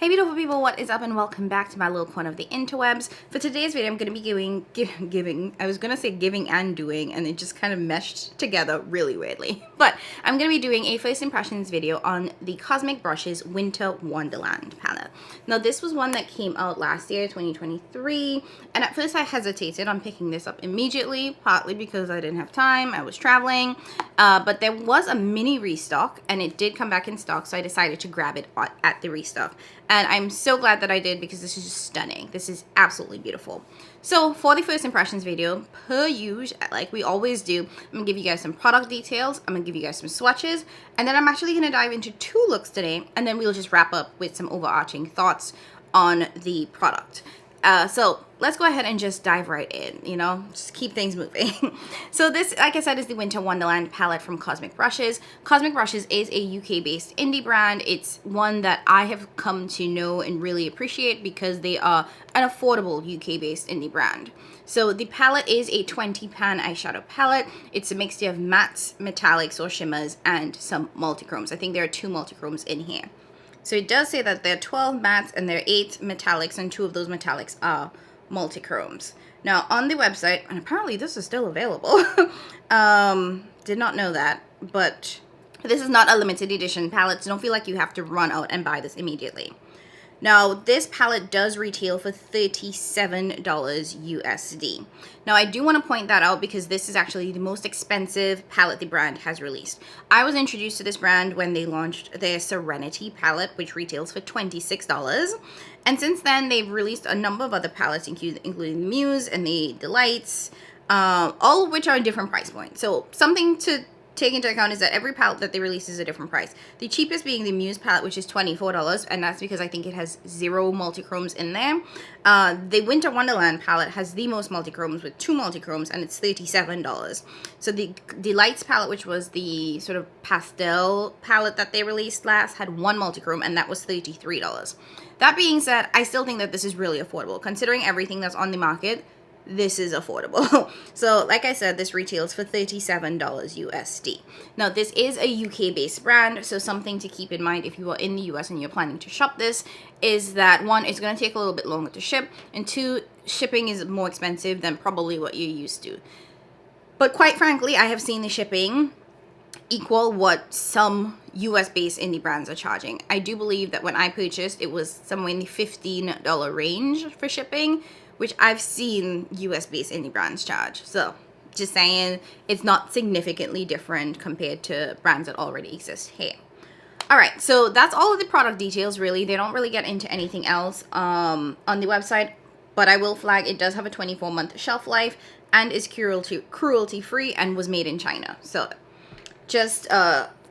Hey beautiful people, what is up and welcome back to my little corner of the interwebs. For today's video, I'm going to be giving, I was going to say giving and doing, and it just kind of meshed together really weirdly. But I'm going to be doing a first impressions video on the Cosmic Brushes Winter Wonderland Palette. Now this was one that came out last year, 2023, and at first I hesitated on picking this up immediately, partly because I didn't have time, I was traveling, but there was a mini restock and it did come back in stock, so I decided to grab it at the restock. And I'm so glad that I did because this is just stunning. This is absolutely beautiful. So for the first impressions video, per usual, like we always do, I'm going to give you guys some product details, I'm going to give you guys some swatches, and then I'm actually going to dive into 2 looks today, and then we'll just wrap up with some overarching thoughts on the product. So let's go ahead and just dive right in, you know, just keep things moving. So this, like I said, is the Winter Wonderland palette from Cosmic Brushes. Cosmic Brushes is a UK-based indie brand. It's one that I have come to know and really appreciate because they are an affordable UK-based indie brand. So the palette is a 20 pan eyeshadow palette. It's a mixture of mattes, metallics or shimmers, and some multichromes. I think there are 2 multichromes in here. So it does say that there are 12 mattes and there are 8 metallics, and 2 of those metallics are multichromes. Now on the website, and apparently this is still available, did not know that, but this is not a limited edition palette, so don't feel like you have to run out and buy this immediately. Now, this palette does retail for $37 USD. Now, I do want to point that out because this is actually the most expensive palette the brand has released. I was introduced to this brand when they launched their Serenity palette, which retails for $26. And since then, they've released a number of other palettes, including the Muse and the Delights, all of which are a different price point. So, something to take into account is that every palette that they release is a different price. The cheapest being the Muse palette, which is $24, and that's because I think it has 0 multichromes in there. The Winter Wonderland palette has the most multichromes with 2 multichromes, and it's $37. So the Delights palette, which was the sort of pastel palette that they released last, had 1 multichrome, and that was $33. That being said, I still think that this is really affordable. Considering everything that's on the market, this is affordable. So like I said, this retails for $37 USD. Now this is a UK based brand, so something to keep in mind if you are in the US and you're planning to shop this is that 1, it's going to take a little bit longer to ship, and 2, shipping is more expensive than probably what you're used to. But quite frankly, I have seen the shipping equal what some US based indie brands are charging. I do believe that when I purchased, it was somewhere in the $15 range for shipping, which I've seen US-based indie brands charge. So, just saying, it's not significantly different compared to brands that already exist here. Alright, so that's all of the product details, really. They don't really get into anything else on the website, but I will flag it does have a 24-month shelf life and is cruelty-free and was made in China. So, just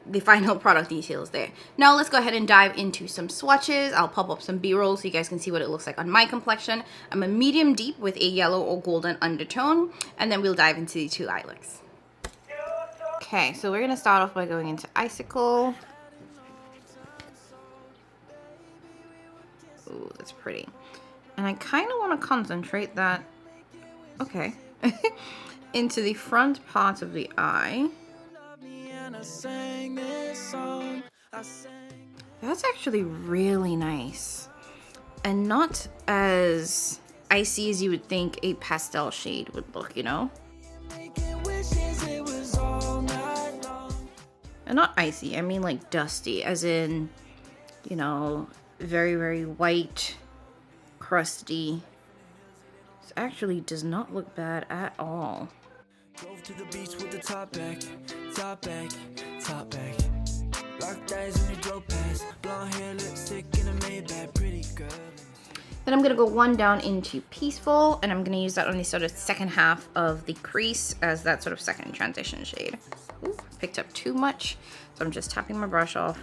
the final product details there. Now let's go ahead and dive into some swatches. I'll pop up some b-roll so you guys can see what it looks like on my complexion. I'm a medium deep with a yellow or golden undertone, and then we'll dive into the 2 eye looks. Okay, so we're gonna start off by going into Icicle. Ooh, that's pretty. And I kind of want to concentrate that, okay, into the front part of the eye. That's actually really nice and not as icy as you would think a pastel shade would look, you know? And not icy, I mean like dusty, as in, you know, very, very white, crusty. This actually does not look bad at all. Drove to the beach with the top back, top back, top back. Locked eyes when you drove past, blonde hair, lipstick in a Maybach, pretty girl. Then I'm gonna go 1 down into Peaceful, and I'm gonna use that on the sort of second half of the crease as that sort of second transition shade. Ooh, picked up too much, so I'm just tapping my brush off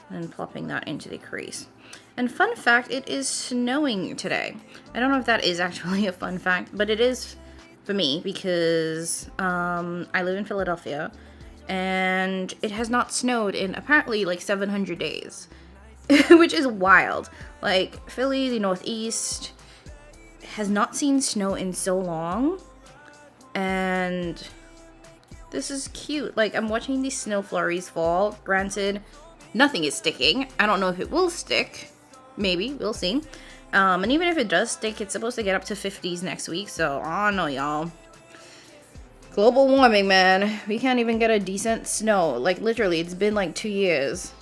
and then plopping that into the crease. And fun fact, it is snowing today. I don't know if that is actually a fun fact, but it is for me because I live in Philadelphia and it has not snowed in apparently like 700 days, which is wild. Like Philly, the Northeast, has not seen snow in so long, and this is cute. Like I'm watching these snow flurries fall. Granted, nothing is sticking. I don't know if it will stick maybe, we'll see. And even if it does stick, it's supposed to get up to 50s next week, so I don't know, y'all. Global warming, man. We can't even get a decent snow. Like, literally, it's been like 2 years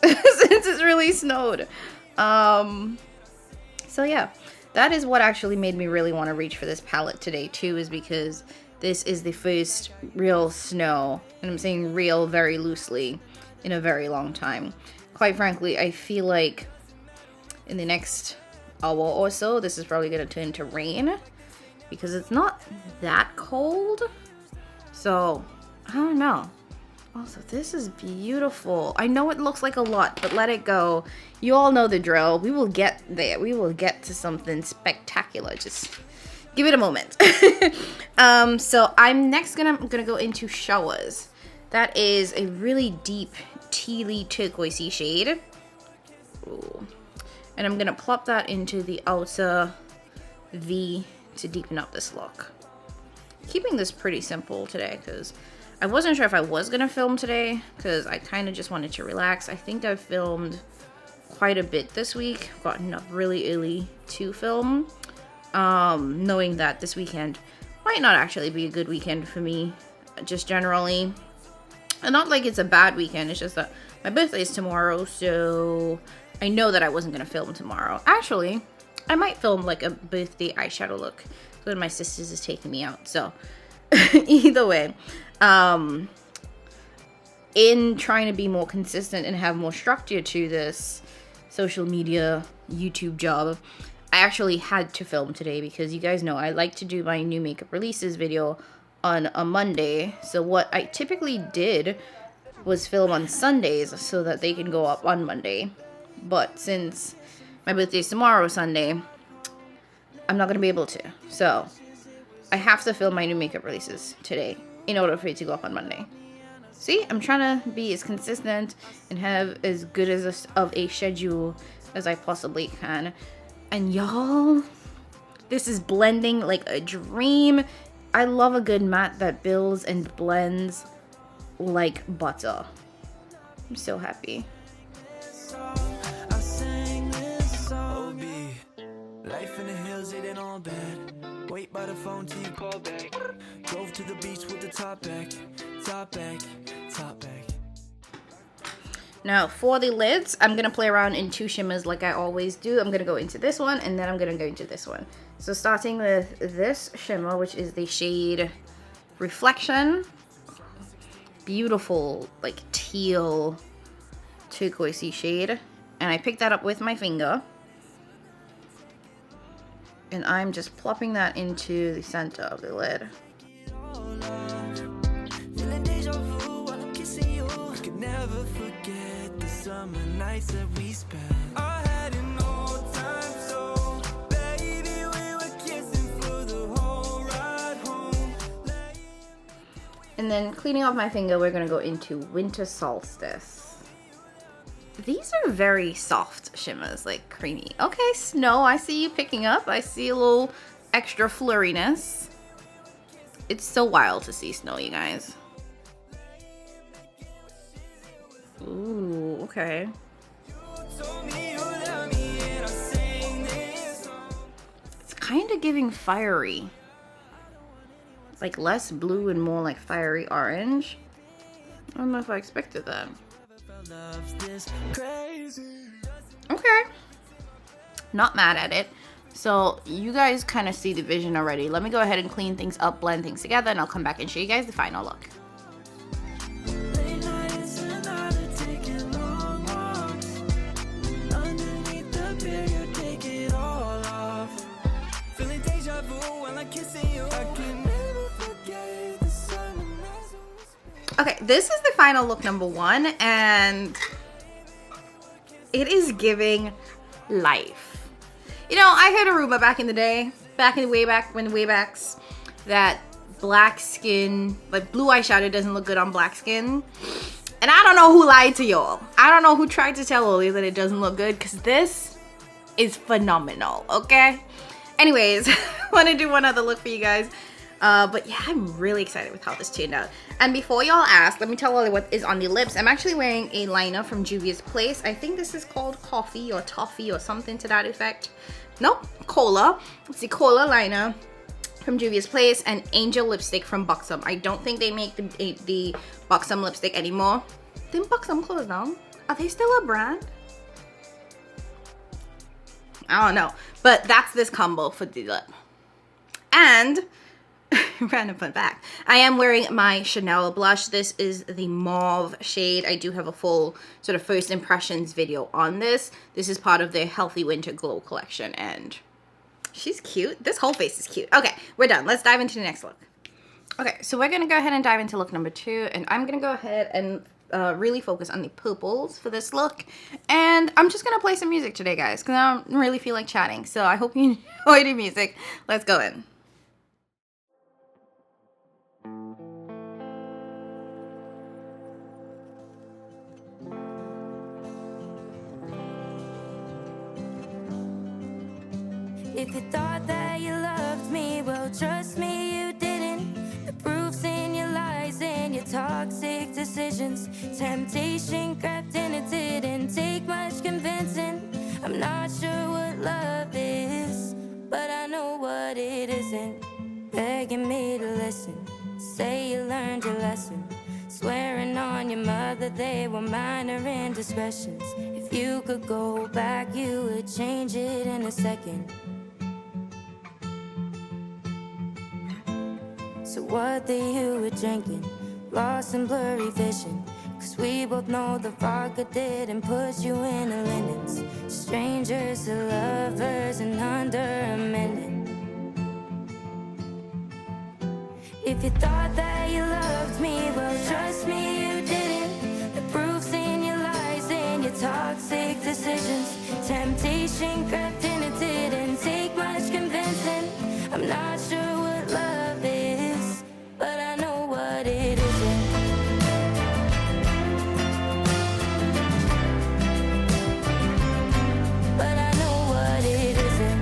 since it's really snowed. So yeah, that is what actually made me really want to reach for this palette today too, is because this is the first real snow, and I'm saying real very loosely, in a very long time. Quite frankly, I feel like in the next hour or so, this is probably going to turn to rain, because it's not that cold. So, I don't know. Also, this is beautiful. I know it looks like a lot, but let it go. You all know the drill. We will get there. We will get to something spectacular. Just give it a moment. So I'm next gonna go into Showers. That is a really deep tealy turquoisey shade. Ooh. And I'm gonna plop that into the outer V to deepen up this look. Keeping this pretty simple today because I wasn't sure if I was gonna film today because I kind of just wanted to relax. I think I've filmed quite a bit this week, gotten up really early to film, knowing that this weekend might not actually be a good weekend for me, just generally. And not like it's a bad weekend, it's just that my birthday is tomorrow, so I know that I wasn't gonna film tomorrow. Actually, I might film like a birthday eyeshadow look when my sisters is taking me out, so either way. In trying to be more consistent and have more structure to this social media YouTube job, I actually had to film today because you guys know I like to do my new makeup releases video on a Monday. So what I typically did was film on Sundays so that they can go up on Monday. But since my birthday is tomorrow, Sunday, I'm not going to be able to. So I have to film my new makeup releases today in order for it to go up on Monday. See, I'm trying to be as consistent and have as good as of a schedule as I possibly can. And y'all, this is blending like a dream. I love a good matte that builds and blends like butter. I'm so happy. Life in the hills, it ain't all bad. Wait by the phone till you call back. Drove to the beach with the top back, top back, top back. Now for the lids, I'm gonna play around in two shimmers like I always do. I'm gonna go into this one and then I'm gonna go into this one. So starting with this shimmer, which is the shade Reflection. Beautiful, like teal turquoisey shade. And I picked that up with my finger. And I'm just plopping that into the center of the lid. And then cleaning off my finger, we're gonna go into Winter Solstice. These are very soft shimmers, like creamy. Okay, Snow, I see you picking up. I see a little extra flurriness. It's so wild to see Snow, you guys. Ooh, okay. It's kind of giving fiery. It's like less blue and more like fiery orange. I don't know if I expected that. Okay. Not mad at it. So you guys kind of see the vision already. Let me go ahead and clean things up, blend things together, and I'll come back and show you guys the final look. Okay, this is the final look number one, and it is giving life. You know, I heard a rumor back in the day, way back when the waybacks, that black skin, like blue eyeshadow doesn't look good on black skin. And I don't know who lied to y'all. I don't know who tried to tell all you that it doesn't look good, because this is phenomenal, okay? Anyways, I want to do one other look for you guys. But yeah, I'm really excited with how this turned out. And before y'all ask, let me tell you what is on the lips. I'm actually wearing a liner from Juvia's Place. I think this is called Coffee or Toffee or something to that effect. Nope, Cola. It's the Cola liner from Juvia's Place and Angel lipstick from Buxom. I don't think they make the Buxom lipstick anymore. Didn't Buxom close down? Are they still a brand? I don't know. But that's this combo for the lip. And random fun fact, I am wearing my Chanel blush. This is the mauve shade. I do have a full sort of first impressions video on this. This is part of the Healthy Winter Glow collection, and she's cute. This whole face is cute. Okay, we're done. Let's dive into the next look. Okay, so we're gonna go ahead and dive into look number 2, and I'm gonna go ahead and really focus on the purples for this look. And I'm just gonna play some music today, guys, because I don't really feel like chatting. So I hope you enjoy the music. Let's go in. If you thought that you loved me, well, trust me, you didn't. The proof's in your lies and your toxic decisions. Temptation crept in, it didn't take much convincing. I'm not sure what love is, but I know what it isn't. Begging me to listen, say you learned your lesson. Swearing on your mother they were minor indiscretions. If you could go back, you would change it in a second. So what that you were drinking, lost in blurry vision. Cause we both know the vodka didn't put you in the linens. Strangers to lovers and under a minute. If you thought that you loved me, well, trust me, you didn't. The proof's in your lies and your toxic decisions. Temptation crept in, it didn't take much convincing. I'm not sure what love is, but I know what it isn't. But I know what it isn't.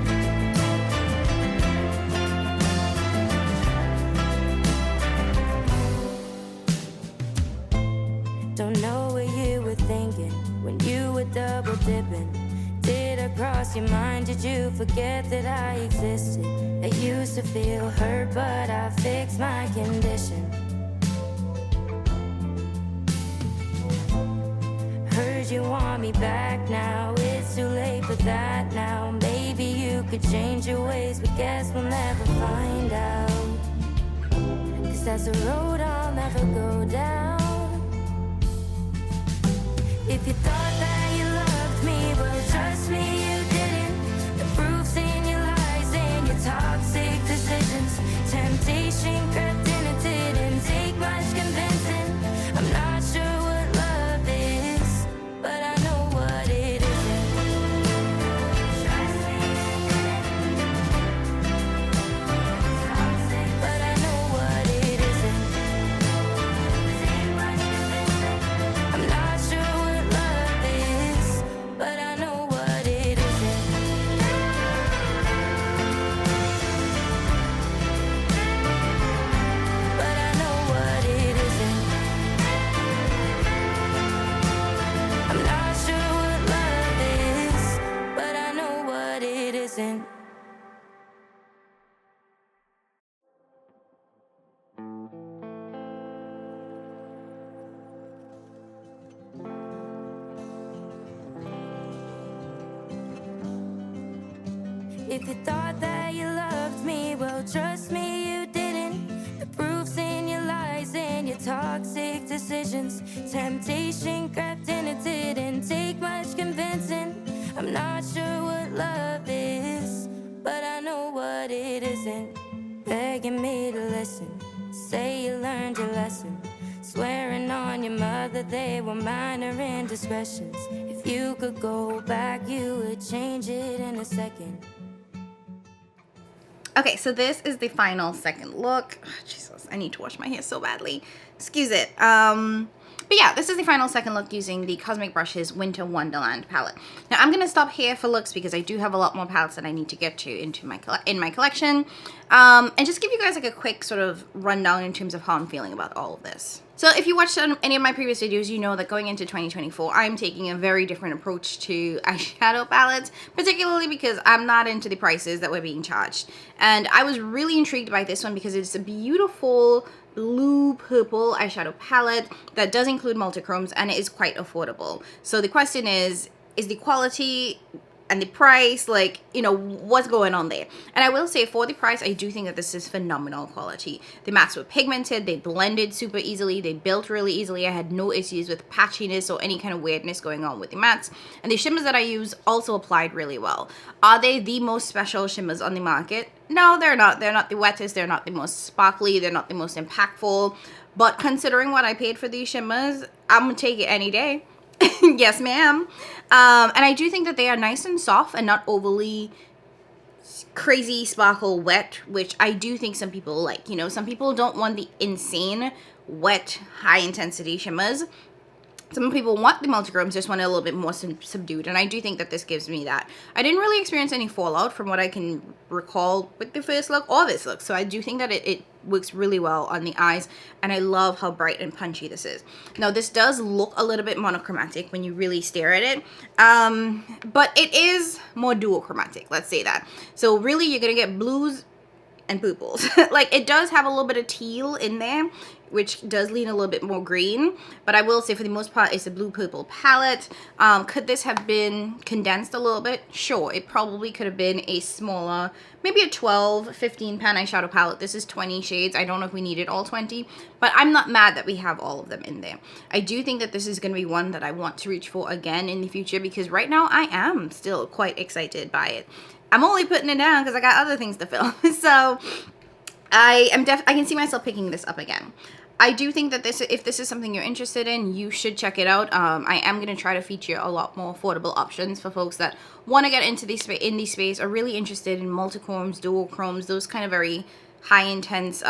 Don't know what you were thinking when you were double dipping. Did I cross your mind? Did you forget that I existed? I used to feel hurt, but I fixed my condition. Heard you want me back now. It's too late for that now. Maybe you could change your ways, but guess we'll never find out. Cause that's a road I'll never go down. If you thought that you loved me, well, trust me, you didn't. The proof's in your lies and your toxic decisions. Temptation crept in, it didn't take much convincing. I'm not sure what love is, but I know what it isn't. Trust me, you didn't. Toxic, but I know what it isn't. Take much convincing. I'm not sure what love is, but I know what it isn't. But I know what it isn't. I'm not sure what love is, but I know what it isn't. If you thought that you loved me, well, trust me, you didn't. The proof's in your lies and your toxic decisions. Temptation crept in, it didn't take much convincing. I'm not sure what love is, but I know what it isn't. Begging me to listen, say you learned your lesson. Swearing on your mother they were minor indiscretions. If you could go back, you would change it in a second. Okay, so this is the final second look. Oh, Jesus, I need to wash my hair so badly. Excuse it. But yeah, this is the final second look using the Cosmic Brushes Winter Wonderland palette. Now I'm going to stop here for looks because I do have a lot more palettes that I need to get to in my collection. And just give you guys like a quick sort of rundown in terms of how I'm feeling about all of this. So if you watched any of my previous videos, you know that going into 2024, I'm taking a very different approach to eyeshadow palettes, particularly because I'm not into the prices that were being charged. And I was really intrigued by this one because it's a beautiful blue purple eyeshadow palette that does include multichromes and it is quite affordable. So the question is the quality and the price, like, you know, what's going on there? And I will say for the price, I do think that this is phenomenal quality. The mattes were pigmented, they blended super easily, they built really easily. I had no issues with patchiness or any kind of weirdness going on with the mattes. And the shimmers that I use also applied really well. Are they the most special shimmers on the market? No, they're not. They're not the wettest, they're not the most sparkly, they're not the most impactful. But considering what I paid for these shimmers, I'm gonna take it any day. Yes, ma'am. And I do think that they are nice and soft and not overly crazy sparkle wet, which I do think some people like. You know, some people don't want the insane wet high intensity shimmers. Some people want the multichromes, just want it a little bit more subdued, and I do think that this gives me that. I didn't really experience any fallout from what I can recall with the first look or this look, so I do think that it works really well on the eyes, and I love how bright and punchy this is. Now, this does look a little bit monochromatic when you really stare at it, but it is more duochromatic, let's say that. So really, you're going to get blues and purples. Like, it does have a little bit of teal in there, which does lean a little bit more green, but I will say for the most part it's a blue purple palette. Could this have been condensed a little bit? Sure, it probably could have been a smaller, maybe a 12-15 pan eyeshadow palette. This is 20 shades. I don't know if we needed all 20, but I'm not mad that we have all of them in there. I do think that this is going to be one that I want to reach for again in the future, because right now I am still quite excited by it. I'm only putting it down because I got other things to film. So I can see myself picking this up again. I do think that if this is something you're interested in, you should check it out. I am going to try to feature a lot more affordable options for folks that want to get into the space, are really interested in multichromes, duochromes, those kind of very high intense,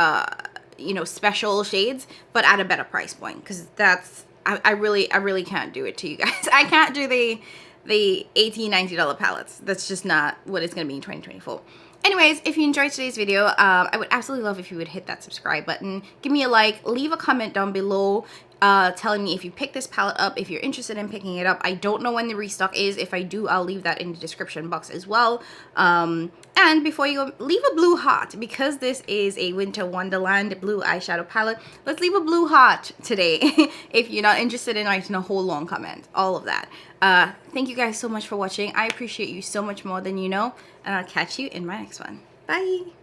you know, special shades, but at a better price point. Because that's I really can't do it to you guys. I can't do the $80, $90 palettes. That's just not what it's going to be in 2024. Anyways, if you enjoyed today's video, I would absolutely love if you would hit that subscribe button, give me a like, leave a comment down below telling me if you picked this palette up, if you're interested in picking it up. I don't know when the restock is. If I do, I'll leave that in the description box as well. And before you go, leave a blue heart, because this is a Winter Wonderland blue eyeshadow palette. Let's leave a blue heart today if you're not interested in writing a whole long comment, all of that. Thank you guys so much for watching. I appreciate you so much more than you know, and I'll catch you in my next one. Bye!